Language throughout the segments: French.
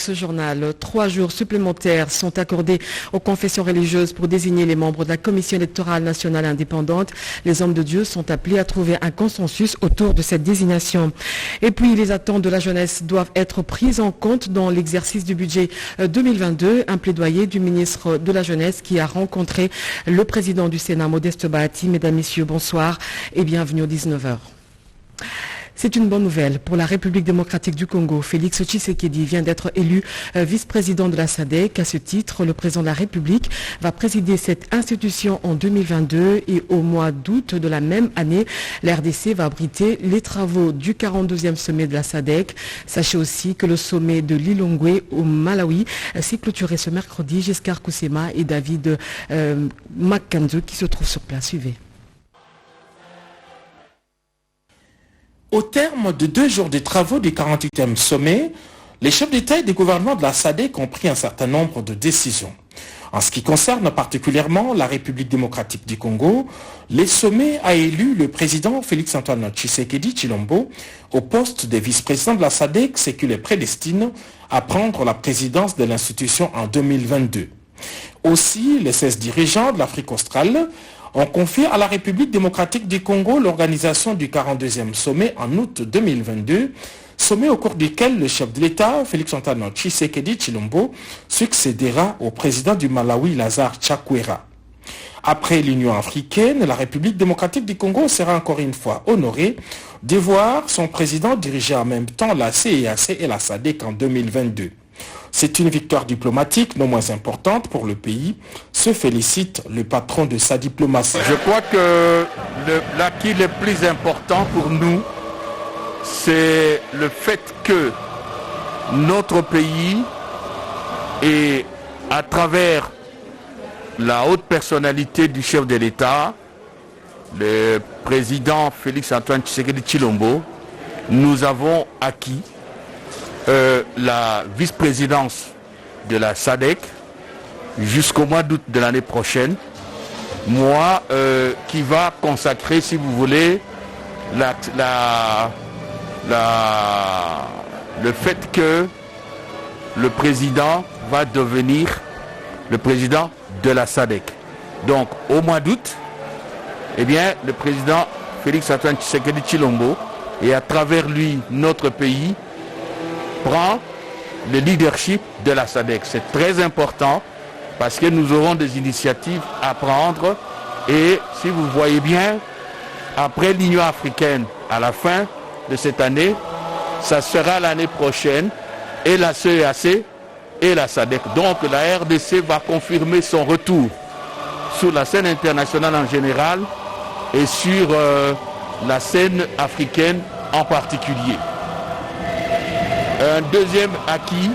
Ce journal, 3 jours supplémentaires sont accordés aux confessions religieuses pour désigner les membres de la Commission électorale nationale indépendante. Les hommes de Dieu sont appelés à trouver un consensus autour de cette désignation. Et puis, les attentes de la jeunesse doivent être prises en compte dans l'exercice du budget 2022. Un plaidoyer du ministre de la Jeunesse qui a rencontré le président du Sénat, Modeste Bahati. Mesdames, Messieurs, bonsoir et bienvenue aux 19h. C'est une bonne nouvelle pour la République démocratique du Congo. Félix Tshisekedi vient d'être élu vice-président de la SADC. À ce titre, le président de la République va présider cette institution en 2022 et au mois d'août de la même année, la RDC va abriter les travaux du 42e sommet de la SADC. Sachez aussi que le sommet de Lilongwe au Malawi s'est clôturé ce mercredi. Giscard Koussema et David Makanzo qui se trouvent sur place. Suivez. Au terme de 2 jours de travaux du 48e sommet, les chefs d'État et de gouvernement de la SADC ont pris un certain nombre de décisions. En ce qui concerne particulièrement la République démocratique du Congo, le sommet a élu le président Félix-Antoine Tshisekedi Tshilombo au poste de vice-président de la SADC, ce qui le prédestine à prendre la présidence de l'institution en 2022. Aussi, les 16 dirigeants de l'Afrique australe ont confié à la République démocratique du Congo l'organisation du 42e sommet en août 2022, sommet au cours duquel le chef de l'État, Félix-Antoine Tshisekedi Tshilombo, succédera au président du Malawi, Lazare Chakwera. Après l'Union africaine, la République démocratique du Congo sera encore une fois honorée de voir son président diriger en même temps la CEAC et la SADC en 2022. C'est une victoire diplomatique non moins importante pour le pays, se félicite le patron de sa diplomatie. Je crois que l'acquis le plus important pour nous, c'est le fait que notre pays, et à travers la haute personnalité du chef de l'État, le président Félix-Antoine Tshisekedi Tshilombo, nous avons acquis la vice-présidence de la SADC jusqu'au mois d'août de l'année prochaine, mois qui va consacrer, si vous voulez, le fait que le président va devenir le président de la SADC. Donc au mois d'août, eh bien, le président Félix-Antoine Tshisekedi Tshilombo, et à travers lui notre pays, prend le leadership de la SADC. C'est très important parce que nous aurons des initiatives à prendre et si vous voyez bien, après l'Union africaine à la fin de cette année, ça sera l'année prochaine et la CEAC et la SADC. Donc la RDC va confirmer son retour sur la scène internationale en général et sur la scène africaine en particulier. Un deuxième acquis,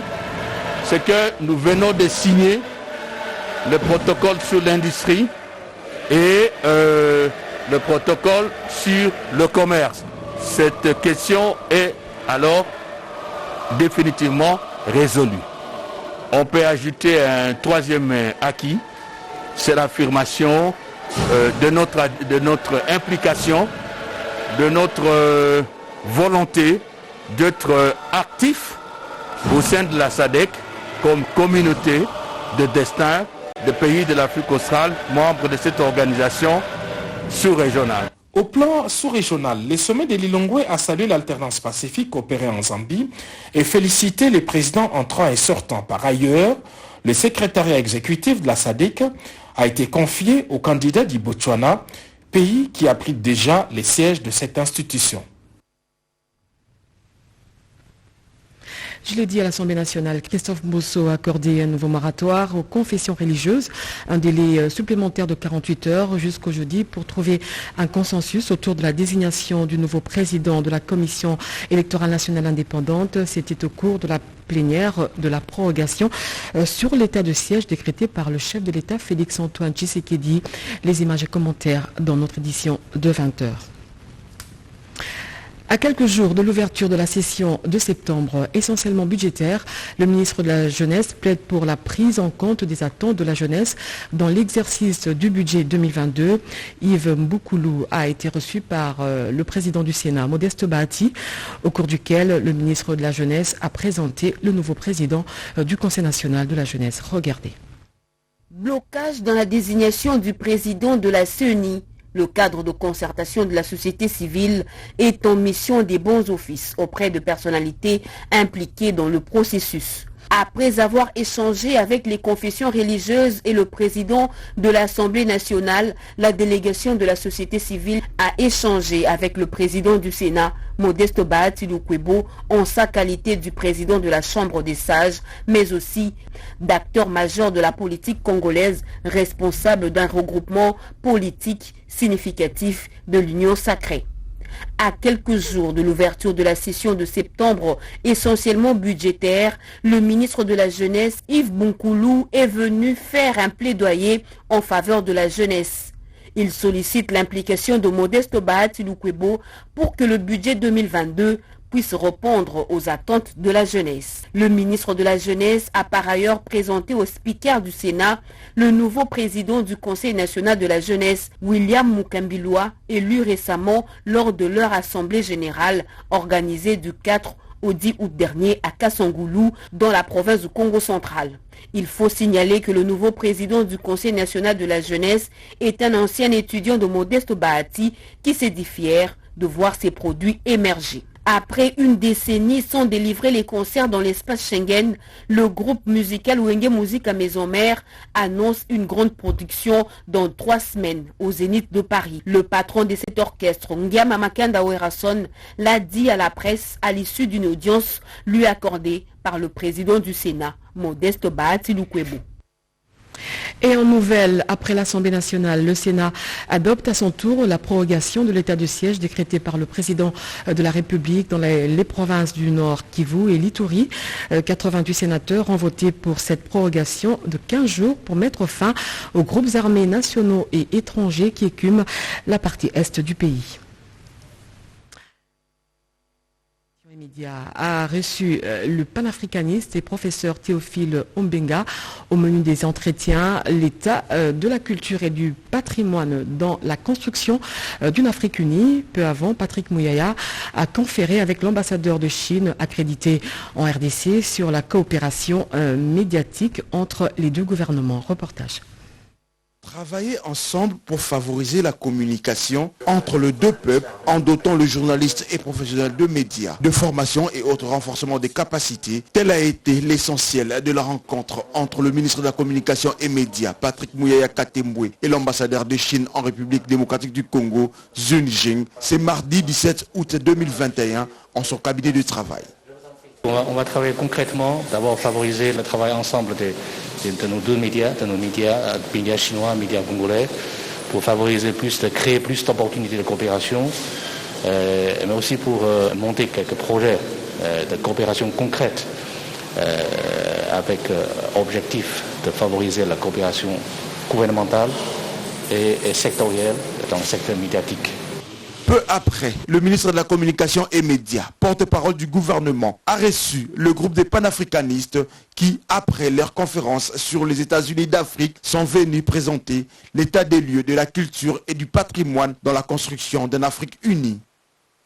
c'est que nous venons de signer le protocole sur l'industrie et le protocole sur le commerce. Cette question est alors définitivement résolue. On peut ajouter un troisième acquis, c'est l'affirmation de notre implication, de notre volonté d'être actifs au sein de la SADC comme communauté de destin des pays de l'Afrique australe, membres de cette organisation sous-régionale. Au plan sous-régional, le sommet de Lilongwe a salué l'alternance pacifique opérée en Zambie et félicité les présidents entrants et sortants. Par ailleurs, le secrétariat exécutif de la SADC a été confié au candidat du Botswana, pays qui abrite déjà les sièges de cette institution. Je l'ai dit à l'Assemblée nationale, Christophe Mbosso a accordé un nouveau moratoire aux confessions religieuses, un délai supplémentaire de 48 heures jusqu'au jeudi pour trouver un consensus autour de la désignation du nouveau président de la Commission électorale nationale indépendante. C'était au cours de la plénière de la prorogation sur l'état de siège décrété par le chef de l'État Félix-Antoine Tshisekedi. Les images et commentaires dans notre édition de 20h. À quelques jours de l'ouverture de la session de septembre, essentiellement budgétaire, le ministre de la Jeunesse plaide pour la prise en compte des attentes de la jeunesse dans l'exercice du budget 2022. Yves Mboukoulou a été reçu par le président du Sénat, Modeste Bahati, au cours duquel le ministre de la Jeunesse a présenté le nouveau président du Conseil national de la jeunesse. Regardez. Blocage dans la désignation du président de la CENI. Le cadre de concertation de la société civile est en mission des bons offices auprès de personnalités impliquées dans le processus. Après avoir échangé avec les confessions religieuses et le président de l'Assemblée nationale, la délégation de la société civile a échangé avec le président du Sénat, Modeste Bahati Lukwebo, en sa qualité du président de la Chambre des sages, mais aussi d'acteur majeur de la politique congolaise, responsable d'un regroupement politique significatif de l'Union sacrée. À quelques jours de l'ouverture de la session de septembre, essentiellement budgétaire, le ministre de la Jeunesse, Yves Mboukoulou, est venu faire un plaidoyer en faveur de la jeunesse. Il sollicite l'implication de Modeste Bahati Lukwebo pour que le budget 2022 puisse répondre aux attentes de la jeunesse. Le ministre de la Jeunesse a par ailleurs présenté au speaker du Sénat le nouveau président du Conseil national de la jeunesse, William Mukambilwa, élu récemment lors de leur assemblée générale organisée du 4 au 10 août dernier à Kassangoulou, dans la province du Congo central. Il faut signaler que le nouveau président du Conseil national de la jeunesse est un ancien étudiant de Modeste Bahati qui s'est dit fier de voir ses produits émerger. Après une décennie sans délivrer les concerts dans l'espace Schengen, le groupe musical Wenge Musique à Maison-Mère annonce une grande production dans 3 semaines au Zénith de Paris. Le patron de cet orchestre, Ngiama Makanda Werason, l'a dit à la presse à l'issue d'une audience lui accordée par le président du Sénat, Modeste Bahati Lukwebo. Et en nouvelle, après l'Assemblée nationale, le Sénat adopte à son tour la prorogation de l'état de siège décrété par le président de la République dans les provinces du Nord, Kivu et l'Ituri. 88 sénateurs ont voté pour cette prorogation de 15 jours pour mettre fin aux groupes armés nationaux et étrangers qui écument la partie est du pays. A reçu le panafricaniste et professeur Théophile Ombenga. Au menu des entretiens, l'état de la culture et du patrimoine dans la construction d'une Afrique unie. Peu avant, Patrick Mouyaya a conféré avec l'ambassadeur de Chine accrédité en RDC sur la coopération médiatique entre les deux gouvernements. Reportage. Travailler ensemble pour favoriser la communication entre les deux peuples en dotant le journaliste et professionnel de médias, de formation et autres renforcements des capacités, tel a été l'essentiel de la rencontre entre le ministre de la Communication et Médias, Patrick Mouyaya Katembwe, et l'ambassadeur de Chine en République démocratique du Congo, Zun Jing, c'est mardi 17 août 2021 en son cabinet de travail. On va travailler concrètement, d'abord favoriser le travail ensemble de nos deux médias, médias chinois, médias congolais, pour favoriser de créer plus d'opportunités de coopération, mais aussi pour monter quelques projets de coopération concrète avec objectif de favoriser la coopération gouvernementale et sectorielle dans le secteur médiatique. Peu après, le ministre de la Communication et Médias, porte-parole du gouvernement, a reçu le groupe des panafricanistes qui, après leur conférence sur les États-Unis d'Afrique, sont venus présenter l'état des lieux de la culture et du patrimoine dans la construction d'une Afrique unie.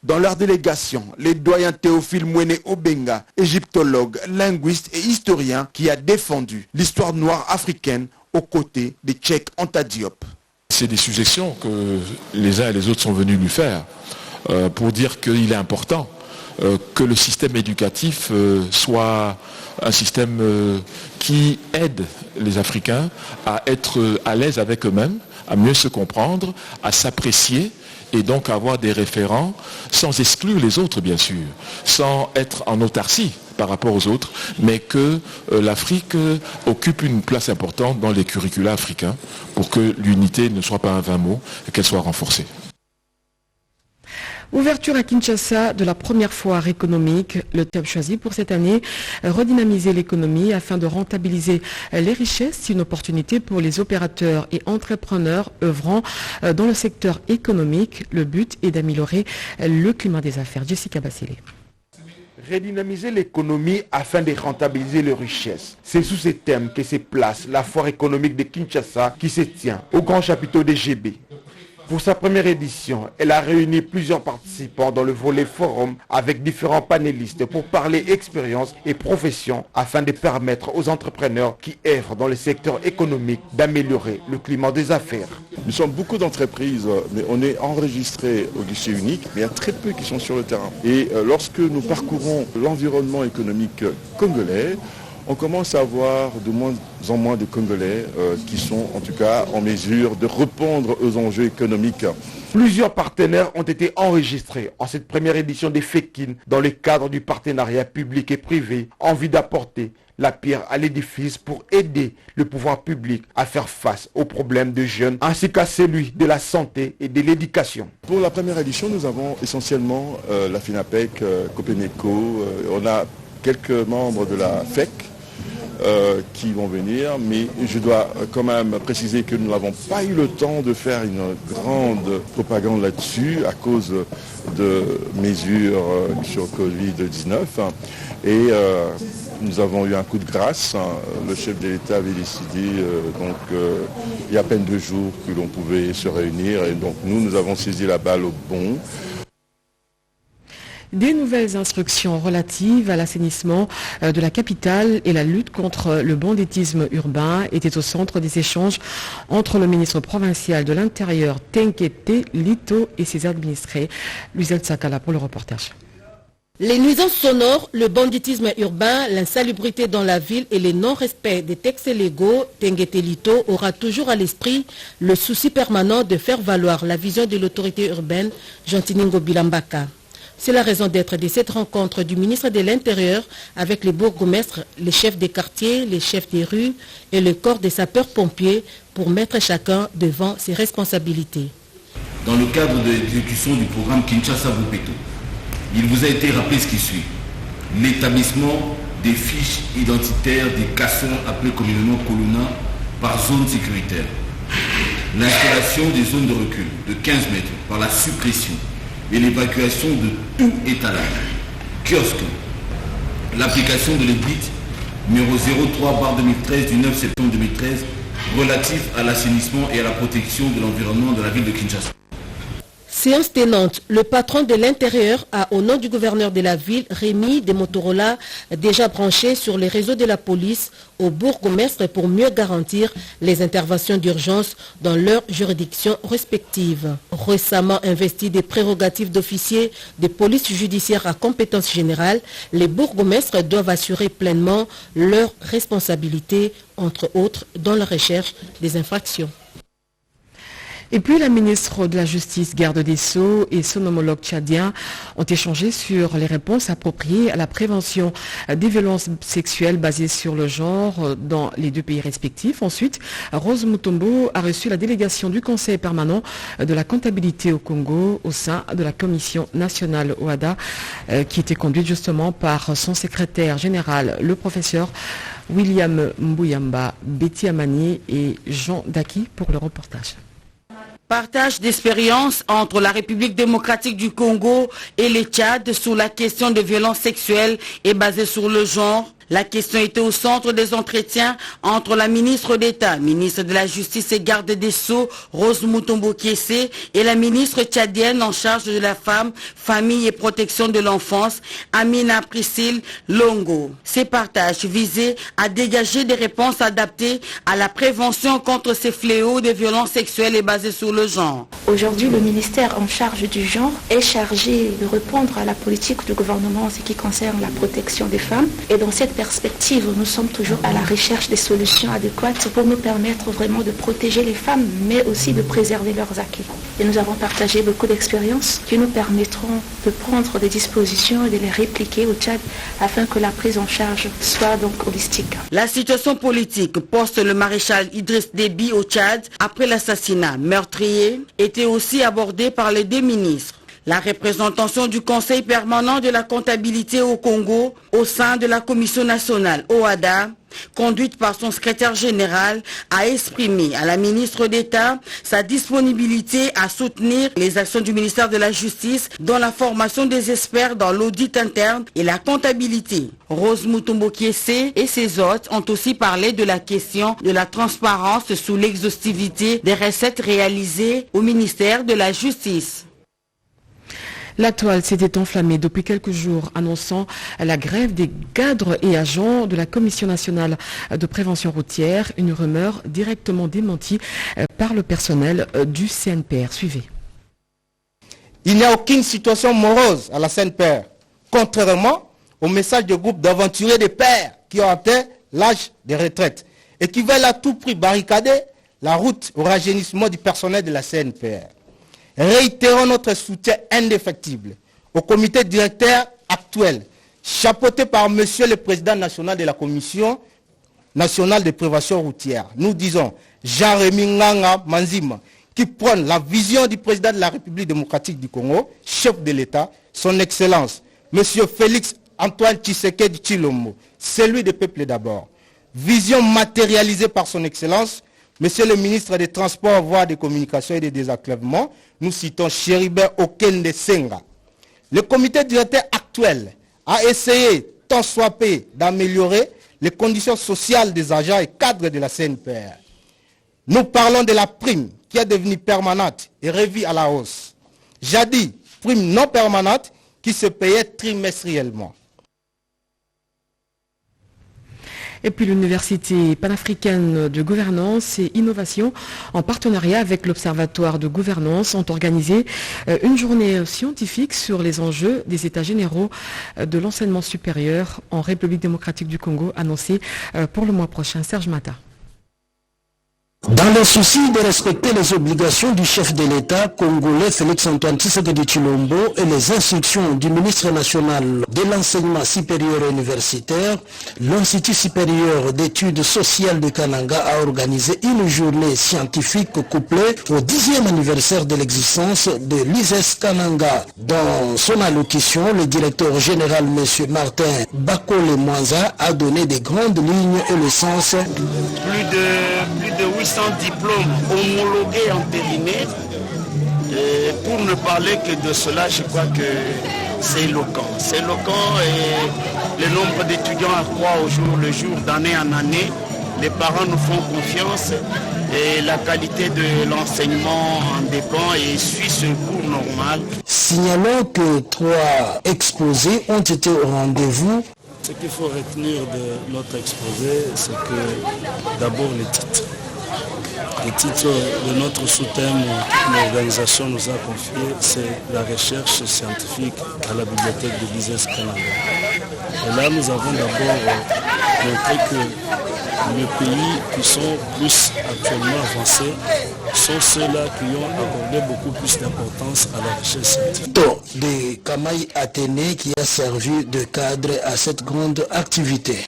Dans leur délégation, les doyens Théophile Mwene Obenga, égyptologue, linguiste et historien qui a défendu l'histoire noire africaine aux côtés des Tchèques Anta Diop. C'est des suggestions que les uns et les autres sont venus lui faire pour dire qu'il est important que le système éducatif soit un système qui aide les Africains à être à l'aise avec eux-mêmes, à mieux se comprendre, à s'apprécier et donc avoir des référents sans exclure les autres bien sûr, sans être en autarcie par rapport aux autres, mais que l'Afrique occupe une place importante dans les curricula africains pour que l'unité ne soit pas un vain mot et qu'elle soit renforcée. Ouverture à Kinshasa de la première foire économique. Le thème choisi pour cette année, redynamiser l'économie afin de rentabiliser les richesses. C'est une opportunité pour les opérateurs et entrepreneurs œuvrant dans le secteur économique. Le but est d'améliorer le climat des affaires. Jessica Bassile. Redynamiser l'économie afin de rentabiliser les richesses. C'est sous ces thèmes que se place la foire économique de Kinshasa qui se tient au grand chapiteau de GB. Pour sa première édition, elle a réuni plusieurs participants dans le volet forum avec différents panélistes pour parler expérience et profession afin de permettre aux entrepreneurs qui œuvrent dans le secteur économique d'améliorer le climat des affaires. Nous sommes beaucoup d'entreprises, mais on est enregistré au guichet unique, mais il y a très peu qui sont sur le terrain. Et lorsque nous parcourons l'environnement économique congolais, on commence à voir de moins en moins de Congolais qui sont en tout cas en mesure de répondre aux enjeux économiques. Plusieurs partenaires ont été enregistrés en cette première édition des FEKIN dans le cadre du partenariat public et privé en vue d'apporter la pierre à l'édifice pour aider le pouvoir public à faire face aux problèmes des jeunes ainsi qu'à celui de la santé et de l'éducation. Pour la première édition, nous avons essentiellement la FINAPEC, Copeneco, on a quelques membres de la FEC qui vont venir, mais je dois quand même préciser que nous n'avons pas eu le temps de faire une grande propagande là-dessus à cause de mesures sur Covid-19 et nous avons eu un coup de grâce. Le chef de l'État avait décidé il y a à peine 2 jours que l'on pouvait se réunir et donc nous avons saisi la balle au bond. Des nouvelles instructions relatives à l'assainissement de la capitale et la lutte contre le banditisme urbain étaient au centre des échanges entre le ministre provincial de l'Intérieur Tenkete Lito et ses administrés. Luisel Sakala pour le reportage. Les nuisances sonores, le banditisme urbain, l'insalubrité dans la ville et le non-respect des textes légaux, Tenkete Lito aura toujours à l'esprit le souci permanent de faire valoir la vision de l'autorité urbaine Jantiningo Bilambaka. C'est la raison d'être de cette rencontre du ministre de l'Intérieur avec les bourgmestres, les chefs des quartiers, les chefs des rues et le corps des sapeurs-pompiers pour mettre chacun devant ses responsabilités. Dans le cadre de l'exécution du programme Kinshasa Vupeto, il vous a été rappelé ce qui suit. L'établissement des fiches identitaires des casseurs appelés communément Koluna par zone sécuritaire. L'installation des zones de recul de 15 mètres par la suppression et l'évacuation de tout étalage, kiosque, l'application de l'édit numéro 03/2013 du 9 septembre 2013 relatif à l'assainissement et à la protection de l'environnement de la ville de Kinshasa. Séance tenante, le patron de l'Intérieur a, au nom du gouverneur de la ville, remis des Motorola déjà branchés sur les réseaux de la police aux bourgmestres pour mieux garantir les interventions d'urgence dans leurs juridictions respectives. Récemment investis des prérogatives d'officiers de police judiciaire à compétence générale, les bourgmestres doivent assurer pleinement leurs responsabilités, entre autres dans la recherche des infractions. Et puis la ministre de la Justice, garde des Sceaux et son homologue tchadien ont échangé sur les réponses appropriées à la prévention des violences sexuelles basées sur le genre dans les 2 pays respectifs. Ensuite, Rose Mutombo a reçu la délégation du Conseil permanent de la comptabilité au Congo au sein de la Commission nationale OADA qui était conduite justement par son secrétaire général, le professeur William Mbouyamba, Betty Amani et Jean Daki pour le reportage. Partage d'expériences entre la République démocratique du Congo et le Tchad sur la question de violences sexuelles et basée sur le genre. La question était au centre des entretiens entre la ministre d'État, ministre de la Justice et garde des Sceaux, Rose Mutombo Kiese, et la ministre tchadienne en charge de la femme, famille et protection de l'enfance, Amina Priscille Longo. Ces partages visaient à dégager des réponses adaptées à la prévention contre ces fléaux de violences sexuelles et basées sur le genre. Aujourd'hui, le ministère en charge du genre est chargé de répondre à la politique du gouvernement en ce qui concerne la protection des femmes. Et dans cette perspective, nous sommes toujours à la recherche des solutions adéquates pour nous permettre vraiment de protéger les femmes, mais aussi de préserver leurs acquis. Et nous avons partagé beaucoup d'expériences qui nous permettront de prendre des dispositions et de les répliquer au Tchad afin que la prise en charge soit donc holistique. La situation politique poste le maréchal Idriss Déby au Tchad après l'assassinat meurtrier était aussi abordée par les 2 ministres. La représentation du Conseil permanent de la comptabilité au Congo au sein de la Commission nationale OADA, conduite par son secrétaire général, a exprimé à la ministre d'État sa disponibilité à soutenir les actions du ministère de la Justice dans la formation des experts dans l'audit interne et la comptabilité. Rose Mutombo Kiese et ses hôtes ont aussi parlé de la question de la transparence sous l'exhaustivité des recettes réalisées au ministère de la Justice. La toile s'était enflammée depuis quelques jours, annonçant la grève des cadres et agents de la Commission nationale de prévention routière, une rumeur directement démentie par le personnel du CNPR. Suivez. Il n'y a aucune situation morose à la CNPR, contrairement au message du groupe d'aventuriers des pères qui ont atteint l'âge de retraite et qui veulent à tout prix barricader la route au rajeunissement du personnel de la CNPR. Réitérons notre soutien indéfectible au comité directeur actuel, chapeauté par Monsieur le Président national de la Commission nationale de prévention routière. Nous disons Jean-Rémy Nganga Manzima, qui prône la vision du Président de la République démocratique du Congo, chef de l'État, son Excellence, Monsieur Félix Antoine Tshisekedi Tshilombo, celui des peuples d'abord. Vision matérialisée par son Excellence, Monsieur le ministre des Transports, Voies de Communication et des Désenclavements, nous citons Chéribert Okende Senga. Le comité directeur actuel a essayé, tant soit peu, d'améliorer les conditions sociales des agents et cadres de la CNPR. Nous parlons de la prime qui est devenue permanente et revue à la hausse. Jadis, prime non permanente qui se payait trimestriellement. Et puis l'Université panafricaine de gouvernance et innovation, en partenariat avec l'Observatoire de gouvernance, ont organisé une journée scientifique sur les enjeux des états généraux de l'enseignement supérieur en République démocratique du Congo, annoncée pour le mois prochain. Serge Mata. Dans le souci de respecter les obligations du chef de l'État congolais Félix Antoine Tshisekedi Tshilombo et les instructions du ministre national de l'enseignement supérieur et universitaire, l'Institut supérieur d'études sociales de Kananga a organisé une journée scientifique couplée au 10e anniversaire de l'existence de l'ISES Kananga. Dans son allocution, le directeur général M. Martin Bakole Mwanza a donné des grandes lignes et le sens. Plus de 800 diplômes homologués en périmètre. Pour ne parler que de cela, je crois que c'est éloquent. C'est éloquent et le nombre d'étudiants accroît au jour le jour, d'année en année. Les parents nous font confiance et la qualité de l'enseignement en dépend et suit ce cours normal. Signalons que 3 exposés ont été au rendez-vous. Ce qu'il faut retenir de notre exposé, c'est que d'abord les titres. Le titre de notre sous-thème que l'organisation nous a confié, c'est la recherche scientifique à la bibliothèque de l'ISES Kananga. Et là, nous avons d'abord montré que les pays qui sont plus actuellement avancés sont ceux-là qui ont accordé beaucoup plus d'importance à la recherche scientifique. De Kamaï Athénée qui a servi de cadre à cette grande activité.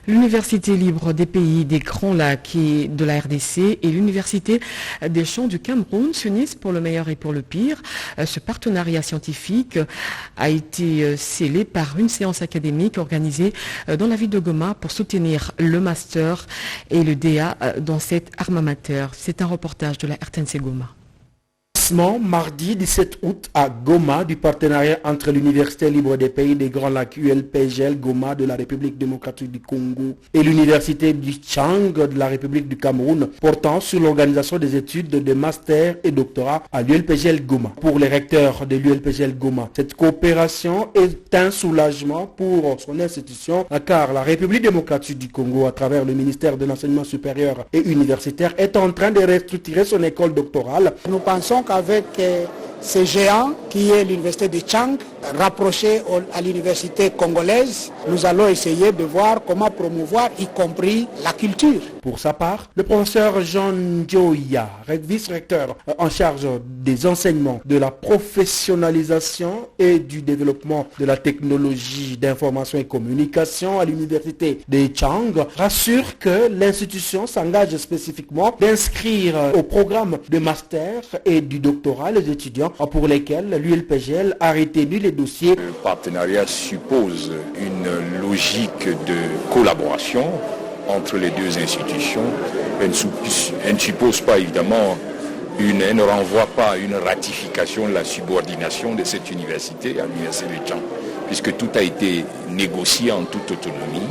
L'Université libre des pays des Grands Lacs et de la RDC et l'Université des Champs du Cameroun s'unissent pour le meilleur et pour le pire. Ce partenariat scientifique a été scellé par une séance académique organisée dans la ville de Goma pour soutenir le master et le DA dans cet alma mater. C'est un reportage de la RTNC Goma. Mardi 17 août à Goma du partenariat entre l'Université libre des pays des Grands Lacs ULPGL Goma de la République démocratique du Congo et l'Université du Chang de la République du Cameroun portant sur l'organisation des études de master et doctorat à l'ULPGL Goma. Pour les recteurs de l'ULPGL Goma, cette coopération est un soulagement pour son institution car la République démocratique du Congo à travers le ministère de l'enseignement supérieur et universitaire est en train de restructurer son école doctorale. Nous pensons qu'avec ce géant qui est l'université de Chang, rapproché à l'université congolaise, nous allons essayer de voir comment promouvoir, y compris la culture. Pour sa part, le professeur Jean Ndioya, vice-recteur en charge des enseignements, de la professionnalisation et du développement de la technologie d'information et communication à l'université de Chang, rassure que l'institution s'engage spécifiquement d'inscrire au programme de master et du doctorat les étudiants pour lesquelles l'ULPGL a retenu les dossiers. Le partenariat suppose une logique de collaboration entre les deux institutions. Elle ne suppose pas évidemment elle ne renvoie pas à une ratification de la subordination de cette université à l'université de Tchang, puisque tout a été négocié en toute autonomie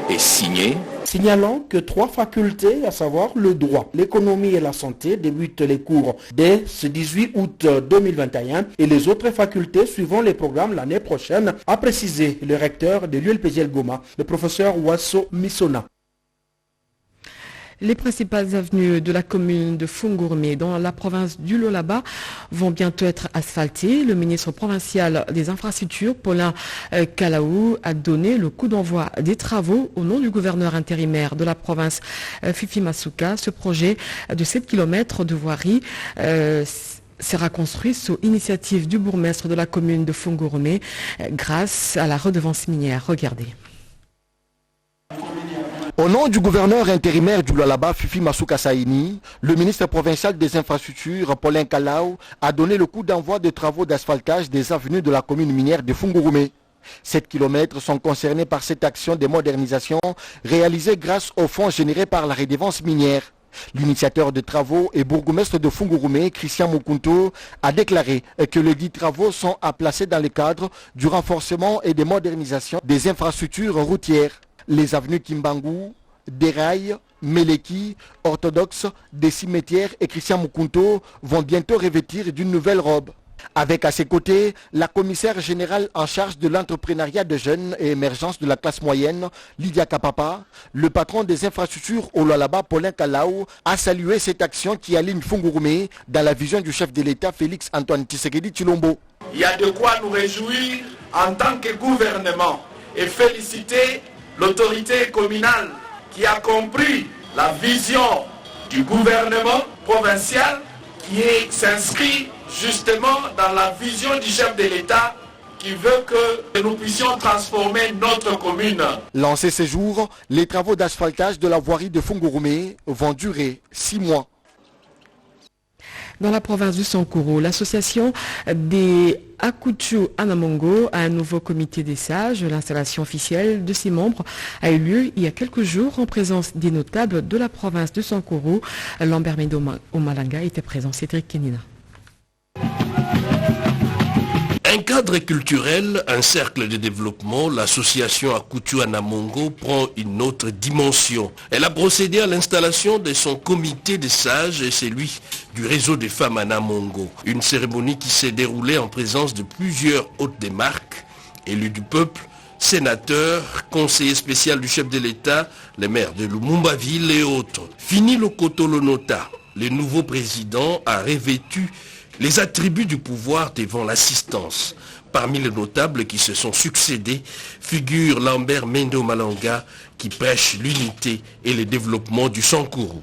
et signé. Signalant que 3 facultés, à savoir le droit, l'économie et la santé, débutent les cours dès ce 18 août 2021 et les autres facultés suivant les programmes l'année prochaine, a précisé le recteur de l'ULPGL Goma, le professeur Wasso Misona. Les principales avenues de la commune de Fungourmé dans la province du Lualaba vont bientôt être asphaltées. Le ministre provincial des infrastructures, Paulin Kalaou, a donné le coup d'envoi des travaux au nom du gouverneur intérimaire de la province, Fifi Masuka. Ce projet de 7 km de voirie sera construit sous initiative du bourgmestre de la commune de Fungourmé grâce à la redevance minière. Regardez. Au nom du gouverneur intérimaire du Lualaba, Fifi Masuka Saini, le ministre provincial des infrastructures, Paulin Kalaou, a donné le coup d'envoi des travaux d'asphaltage des avenues de la commune minière de Fungourmé. 7 kilomètres sont concernés par cette action de modernisation réalisée grâce au fonds généré par la redevance minière. L'initiateur des travaux et bourgmestre de Fungourmé, Christian Mukunto, a déclaré que les 10 travaux sont à placer dans le cadre du renforcement et des modernisations des infrastructures routières. Les avenues Kimbangu, Derail, Meleki, Orthodoxe, des cimetières et Christian Mukunto vont bientôt revêtir d'une nouvelle robe. Avec à ses côtés, la commissaire générale en charge de l'entrepreneuriat de jeunes et émergence de la classe moyenne, Lydia Kapapa, le patron des infrastructures au Lualaba, Paulin Kalaou, a salué cette action qui aligne Fungourmé dans la vision du chef de l'État, Félix Antoine Tshisekedi Tshilombo. Il y a de quoi nous réjouir en tant que gouvernement et féliciter l'autorité communale qui a compris la vision du gouvernement provincial qui s'inscrit justement dans la vision du chef de l'État qui veut que nous puissions transformer notre commune. Lancés ces jours, les travaux d'asphaltage de la voirie de Fungourmé vont durer 6 mois. Dans la province du Sankuru, l'association des Akuchu Anamongo a un nouveau comité des sages. L'installation officielle de ses membres a eu lieu il y a quelques jours en présence des notables de la province du Sankuru. Lambert Mendo Omalanga était présent. Cédric Kenina. Un cadre culturel, un cercle de développement, l'association Akuchu Anamongo prend une autre dimension. Elle a procédé à l'installation de son comité des sages et celui du réseau des femmes Anamongo. Une cérémonie qui s'est déroulée en présence de plusieurs hôtes des marques, élus du peuple, sénateurs, conseillers spéciaux du chef de l'État, les maires de Lumumba-Ville et autres. Fini le Kotolonota, le nouveau président a revêtu les attributs du pouvoir devant l'assistance. Parmi les notables qui se sont succédés figure Lambert Mendo Malanga qui prêche l'unité et le développement du Sankuru.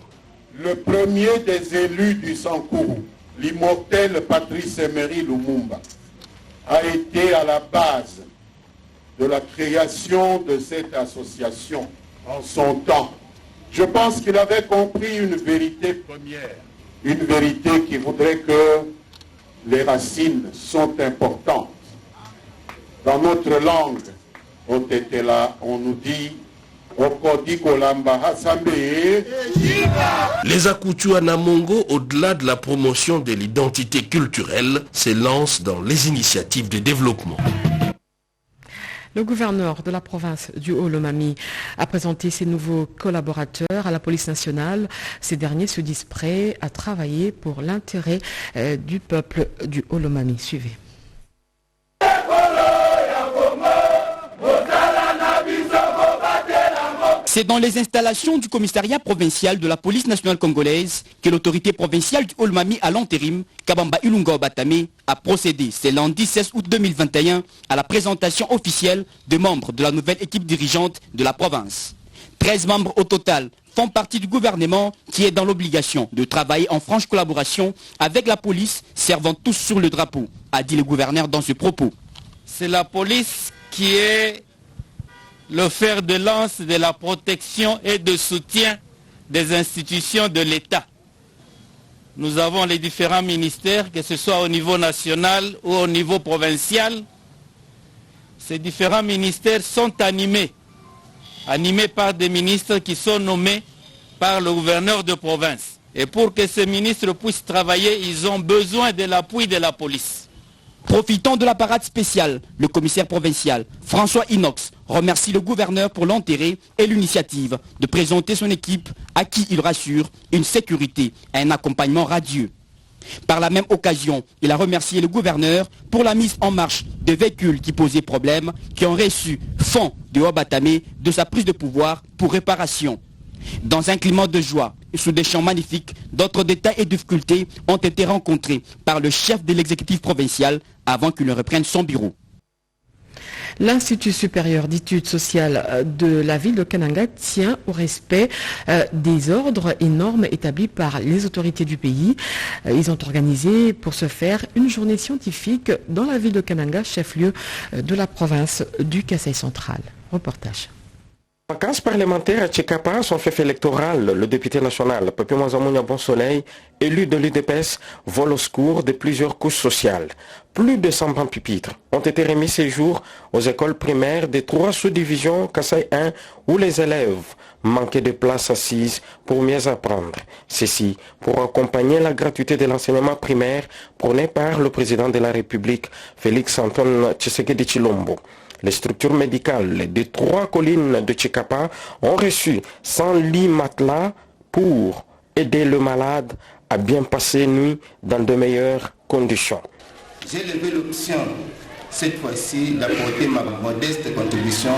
Le premier des élus du Sankuru, l'immortel Patrice Emery Lumumba, a été à la base de la création de cette association en son temps. Je pense qu'il avait compris une vérité première, une vérité qui voudrait que les racines sont importantes. Dans notre langue, on était là, on nous dit les Akuchu Anamongo, au-delà de la promotion de l'identité culturelle, se lancent dans les initiatives de développement. Le gouverneur de la province du Haut-Lomami a présenté ses nouveaux collaborateurs à la police nationale. Ces derniers se disent prêts à travailler pour l'intérêt du peuple du Haut-Lomami. Suivez. C'est dans les installations du commissariat provincial de la police nationale congolaise que l'autorité provinciale du Haut-Lomami à l'intérim, Kabamba Ilunga Obatame, a procédé ce lundi 16 août 2021 à la présentation officielle des membres de la nouvelle équipe dirigeante de la province. 13 membres au total font partie du gouvernement qui est dans l'obligation de travailler en franche collaboration avec la police, servant tous sur le drapeau, a dit le gouverneur dans ce propos. C'est la police qui est le fer de lance de la protection et de soutien des institutions de l'État. nous avons les différents ministères, que ce soit au niveau national ou au niveau provincial. Ces différents ministères sont animés par des ministres qui sont nommés par le gouverneur de province. Et pour que ces ministres puissent travailler, ils ont besoin de l'appui de la police. Profitant de la parade spéciale, le commissaire provincial François Inox remercie le gouverneur pour l'intérêt et l'initiative de présenter son équipe à qui il rassure une sécurité et un accompagnement radieux. Par la même occasion, il a remercié le gouverneur pour la mise en marche de véhicules qui posaient problème, qui ont reçu fonds de Ouabatame de sa prise de pouvoir pour réparation. Dans un climat de joie et sous des champs magnifiques, d'autres détails et difficultés ont été rencontrés par le chef de l'exécutif provincial avant qu'il ne reprenne son bureau. L'Institut supérieur d'études sociales de la ville de Kananga tient au respect des ordres et normes établis par les autorités du pays. Ils ont organisé pour ce faire une journée scientifique dans la ville de Kananga, chef-lieu de la province du Kasaï central. Reportage. Vacances parlementaires à Tchekapa, son fief électoral, le député national Papi Mwanzamounia Bonsoleil, élu de l'UDPS, vole au secours de plusieurs couches sociales. Plus de 120 pupitres ont été remis ces jours aux écoles primaires des 3 sous-divisions Kasaï 1 où les élèves manquaient de places assises pour mieux apprendre. Ceci pour accompagner la gratuité de l'enseignement primaire prôné par le président de la République, Félix Antoine Tshisekedi Tshilombo. Les structures médicales des 3 collines de Tchekapa ont reçu 100 lits matelas pour aider le malade à bien passer nuit dans de meilleures conditions. J'ai levé l'option, cette fois-ci, d'apporter ma modeste contribution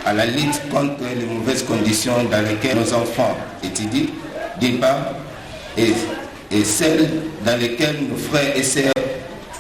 à la lutte contre les mauvaises conditions dans lesquelles nos enfants étudient, d'une part, et celles dans lesquelles nos frères et sœurs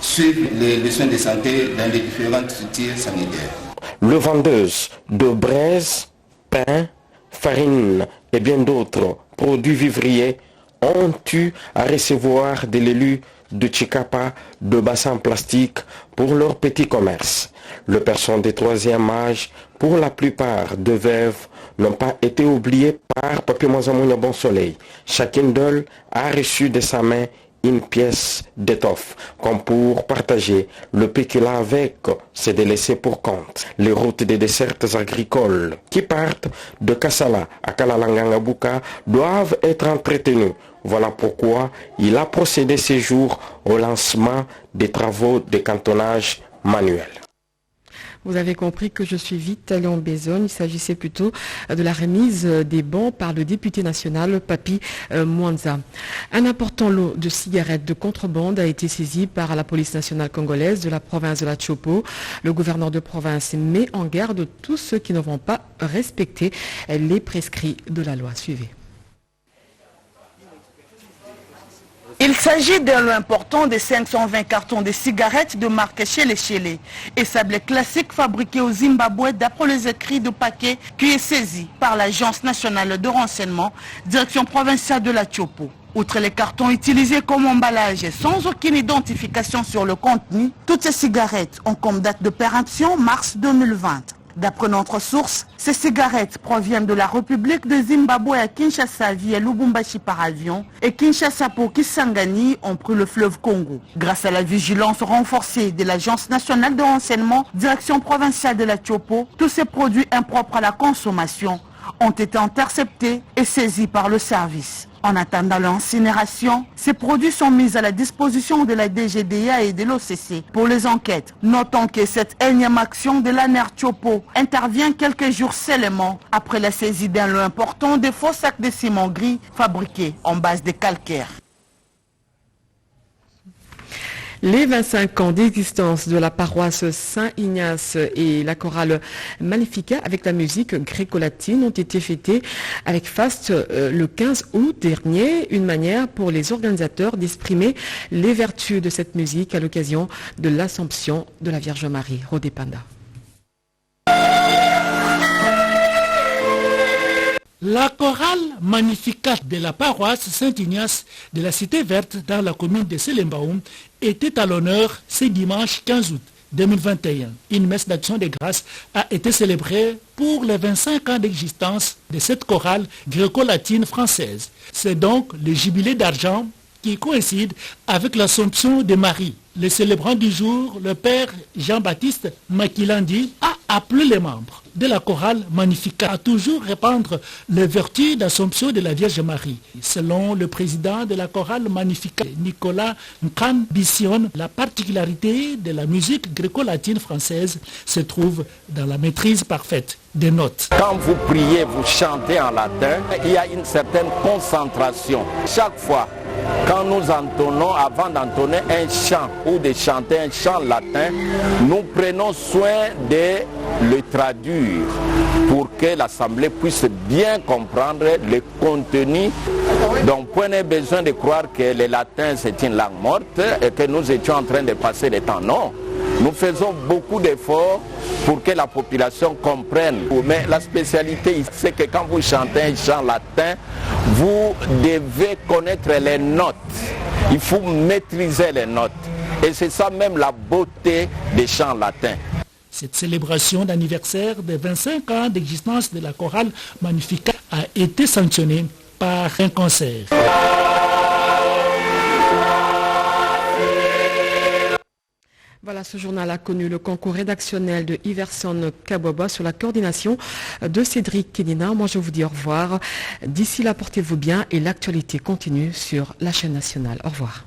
suivent les soins de santé dans les différentes structures sanitaires. Le vendeuse de braise, pain, farine et bien d'autres produits vivriers ont eu à recevoir de l'élu de Tchekapa de bassins plastiques pour leur petit commerce. Les personnes de 3e âge, pour la plupart de veuves, n'ont pas été oubliées par Papi Mwanzamounia Bonsoleil. Chacune d'elles a reçu de sa main une pièce d'étoffe, comme pour partager le pécule avec ses délaissés pour compte. Les routes des dessertes agricoles qui partent de Kassala à Kalalangangabuka doivent être entretenues. Voilà pourquoi il a procédé ces jours au lancement des travaux de cantonnage manuel. Vous avez compris que je suis vite allé en besogne. Il s'agissait plutôt de la remise des bons par le député national Papi Mwanza. Un important lot de cigarettes de contrebande a été saisi par la police nationale congolaise de la province de la Tchopo. Le gouverneur de province met en garde tous ceux qui ne vont pas respecter les prescrits de la loi. Suivez. Il s'agit d'un lot important de 520 cartons de cigarettes de marque Chele et sablé classique fabriqué au Zimbabwe d'après les écrits de paquet qui est saisi par l'Agence nationale de renseignement, direction provinciale de la Tchopo. Outre les cartons utilisés comme emballage sans aucune identification sur le contenu, toutes ces cigarettes ont comme date de péremption mars 2020. D'après notre source, ces cigarettes proviennent de la République de Zimbabwe à Kinshasa via Lubumbashi par avion et Kinshasa pour Kisangani ont pris le fleuve Congo. Grâce à la vigilance renforcée de l'Agence nationale de renseignement, direction provinciale de la Tchopo, tous ces produits impropres à la consommation ont été interceptés et saisis par le service. En attendant l'incinération, ces produits sont mis à la disposition de la DGDA et de l'OCC pour les enquêtes. Notons que cette énième action de l'ANER Tchopo intervient quelques jours seulement après la saisie d'un lot important de faux sacs de ciment gris fabriqués en base de calcaire. Les 25 ans d'existence de la paroisse Saint-Ignace et la chorale Magnificat avec la musique gréco-latine ont été fêtés avec faste le 15 août dernier, une manière pour les organisateurs d'exprimer les vertus de cette musique à l'occasion de l'Assomption de la Vierge Marie. Rodé Panda. La chorale Magnificat de la paroisse Saint-Ignace de la Cité Verte dans la commune de Selembaoum était à l'honneur ce dimanche 15 août 2021. Une messe d'action de grâce a été célébrée pour les 25 ans d'existence de cette chorale gréco-latine française. C'est donc le jubilé d'argent qui coïncide avec l'Assomption de Marie. Le célébrant du jour, le père Jean-Baptiste Makilandi, a appelé les membres de la chorale Magnificat à toujours répandre les vertus d'Assomption de la Vierge Marie. Selon le président de la chorale Magnificat, Nicolas Nkan Bission, la particularité de la musique gréco-latine française se trouve dans la maîtrise parfaite des notes. Quand vous priez, vous chantez en latin, il y a une certaine concentration. Chaque fois, quand nous entonnons, avant d'entonner un chant ou de chanter un chant latin, nous prenons soin de le traduire pour que l'Assemblée puisse bien comprendre le contenu. Donc, point n'est besoin de croire que le latin c'est une langue morte et que nous étions en train de passer le temps. Non. Nous faisons beaucoup d'efforts pour que la population comprenne. Mais la spécialité, c'est que quand vous chantez un chant latin, vous devez connaître les notes. Il faut maîtriser les notes. Et c'est ça même la beauté des chants latins. Cette célébration d'anniversaire de 25 ans d'existence de la chorale Magnificat a été sanctionnée par un concert. Voilà, ce journal a connu le concours rédactionnel de Iverson Kaboba sur la coordination de Cédric Kénina. Moi, je vous dis au revoir. D'ici là, portez-vous bien et l'actualité continue sur la chaîne nationale. Au revoir.